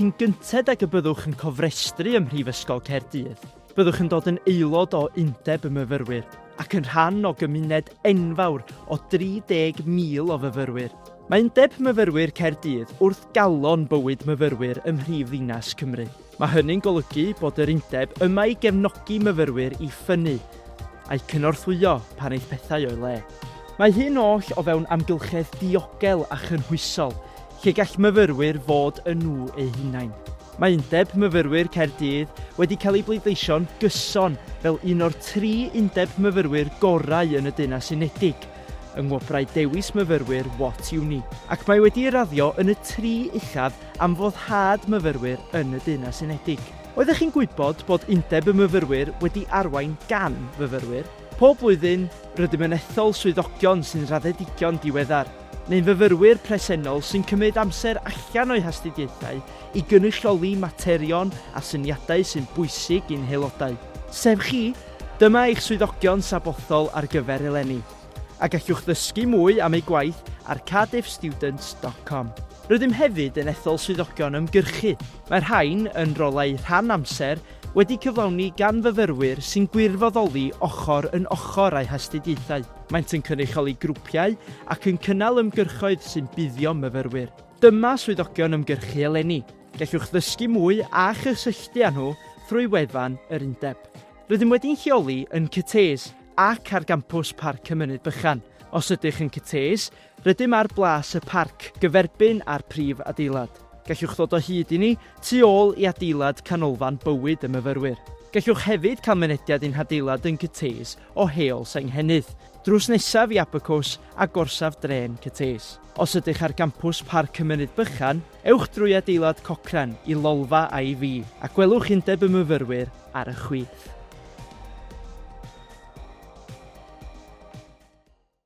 cyn gynted ag y byddwch yn cofrestru ym Mhrifysgol Caerdydd, byddwch yn dod yn aelod o Undeb y Myfyrwyr ac yn rhan o gymuned enfawr o 30,000 o fyfyrwyr. Mae Undeb Myfyrwyr Caerdydd wrth galon bywyd myfyrwyr ym Mhrifddinas Cymru. Mae hynny'n golygu bod yr Undeb yma i gefnogi myfyrwyr i ffynnu a'i cynorthwyo pan eith pethau o'i le. Mae hyn oll o fewn amgylchedd diogel a chynhwysol, lle gall myfyrwyr fod yn nhw eu hunain. Mae Undeb Myfyrwyr Caerdydd wedi cael ei bleidleisio'n gyson fel un o'r 3 undeb myfyrwyr gorau yn y Deyrnas Unedig, yng ngwobrau dewis myfyrwyr What Uni, ac mae wedi raddio yn y 3 uchaf am foddhad myfyrwyr yn y Deyrnas Unedig. Oeddech chi'n gwybod bod Undeb y Myfyrwyr wedi arwain gan fyfyrwyr? Pob blwyddyn, rydym yn ethol swyddogion sy'n raddedigion diweddar, neu'n fyfyrwyr presennol sy'n cymryd amser allan o'i hastudiaethau i gynrychioli materion a syniadau sy'n bwysig i'n haelodau. Sef chi, dyma eich swyddogion sabothol ar gyfer eleni, a gallwch ddysgu mwy am ei gwaith ar cardiffstudents.com. Rydym hefyd yn ethol swyddogion ymgyrchu. Mae'r rhain yn rolau rhan amser wedi cyflawni gan fyfyrwyr sy'n gwirfoddoli ochr yn ochr a'u hastudiaethau. Maent yn cynrychioli grwpiau ac yn cynnal ymgyrchoedd sy'n buddio myfyrwyr. Dyma swyddogion ymgyrchu eleni. Gallwch ddysgu mwy a chysylltu â nhw trwy wefan yr Undeb. Rydym wedi'n lleoli yn Caerdydd ac ar gampws Parc Cymuned Bychan. Os ydych yn Caerdydd, rydym ar blas y parc gyferbyn ar prif adeilad. Gallwch ddod o hyd i ni tu ôl i adeilad canolfan bywyd y myfyrwyr. Gallwch hefyd cael mynediad i'n adeilad yn Caerdydd o heol Senghennydd, drws nesaf i Abacws a gorsaf dren Caerdydd. Os ydych ar gampws Parc Cymuned Bychan, ewch drwy adeilad Cocran i Lolfa a i fi, a gwelwch Undeb y Myfyrwyr ar y chwith.